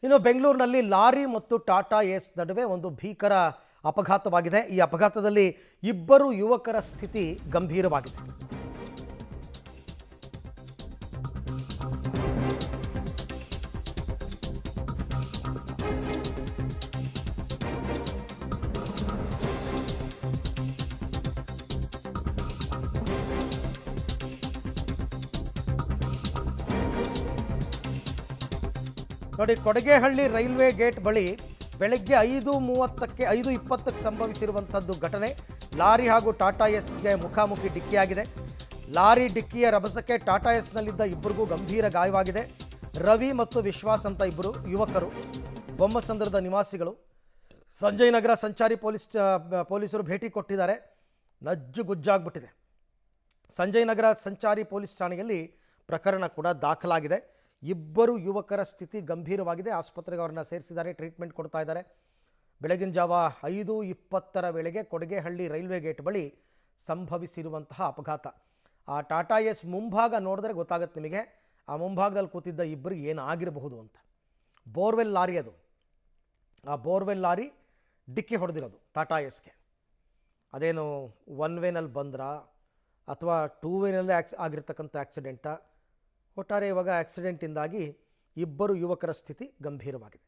ಇನ್ನು ಬೆಂಗಳೂರಿನಲ್ಲಿ ಲಾರಿ ಮತ್ತು ಟಾಟಾ ಏಸ್ ನಡುವೆ ಒಂದು ಭೀಕರ ಅಪಘಾತವಾಗಿದೆ. ಈ ಅಪಘಾತದಲ್ಲಿ ಇಬ್ಬರು ಯುವಕರ ಸ್ಥಿತಿ ಗಂಭೀರವಾಗಿದೆ. ನೋಡಿ, ಕೊಡಗೇಹಳ್ಳಿ ರೈಲ್ವೆ ಗೇಟ್ ಬಳಿ ಬೆಳಗ್ಗೆ 5:30ಕ್ಕೆ 5:20ಕ್ಕೆ ಸಂಭವಿಸಿರುವಂಥದ್ದು ಘಟನೆ. ಲಾರಿ ಹಾಗೂ ಟಾಟಾ ಎಸ್ಗೆ ಮುಖಾಮುಖಿ ಡಿಕ್ಕಿಯಾಗಿದೆ. ಲಾರಿ ಡಿಕ್ಕಿಯ ರಭಸಕ್ಕೆ ಟಾಟಾ ಎಸ್ನಲ್ಲಿದ್ದ ಇಬ್ಬರಿಗೂ ಗಂಭೀರ ಗಾಯವಾಗಿದೆ. ರವಿ ಮತ್ತು ವಿಶ್ವಾಸ್ ಅಂತ ಇಬ್ಬರು ಯುವಕರು, ಬೊಮ್ಮಸಂದ್ರದ ನಿವಾಸಿಗಳು. ಸಂಜಯ್ ನಗರ ಸಂಚಾರಿ ಪೊಲೀಸರು ಭೇಟಿ ಕೊಟ್ಟಿದ್ದಾರೆ. ನಜ್ಜುಗುಜ್ಜಾಗ್ಬಿಟ್ಟಿದೆ. ಸಂಜಯ್ ನಗರ ಸಂಚಾರಿ ಪೊಲೀಸ್ ಠಾಣೆಯಲ್ಲಿ ಪ್ರಕರಣ ಕೂಡ ದಾಖಲಾಗಿದೆ. ಇಬ್ಬರು ಯುವಕರ ಸ್ಥಿತಿ ಗಂಭೀರವಾಗಿದೆ. ಆಸ್ಪತ್ರೆಗೆ ಅವರನ್ನು ಸೇರಿಸಿದ್ದಾರೆ, ಟ್ರೀಟ್ಮೆಂಟ್ ಕೊಡ್ತಾ ಇದ್ದಾರೆ. ಬೆಳಗಿನ ಜಾವ 5:20 ವೇಳೆಗೆ ಕೊಡಗೇಹಳ್ಳಿ ರೈಲ್ವೆ ಗೇಟ್ ಬಳಿ ಸಂಭವಿಸಿರುವಂತಹ ಅಪಘಾತ. ಆ ಟಾಟಾ ಎಸ್ ಮುಂಭಾಗ ನೋಡಿದ್ರೆ ಗೊತ್ತಾಗುತ್ತೆ ನಿಮಗೆ, ಆ ಮುಂಭಾಗದಲ್ಲಿ ಕೂತಿದ್ದ ಇಬ್ಬರು ಏನಾಗಿರಬಹುದು ಅಂತ. ಬೋರ್ವೆಲ್ ಲಾರಿ ಅದು. ಆ ಬೋರ್ವೆಲ್ ಲಾರಿ ಡಿಕ್ಕಿ ಹೊಡೆದಿರೋದು ಟಾಟಾ ಎಸ್ಗೆ. ಅದೇನು ಒನ್ ವೇನಲ್ಲಿ ಬಂದ್ರಾ ಅಥವಾ ಟೂ ವೇನಲ್ಲೇ ಆಗಿರ್ತಕ್ಕಂಥ ಆಕ್ಸಿಡೆಂಟಾ? ಒಟ್ಟಾರೆ ಇವಾಗ ಆಕ್ಸಿಡೆಂಟಿಂದಾಗಿ ಇಬ್ಬರು ಯುವಕರ ಸ್ಥಿತಿ ಗಂಭೀರವಾಗಿದೆ.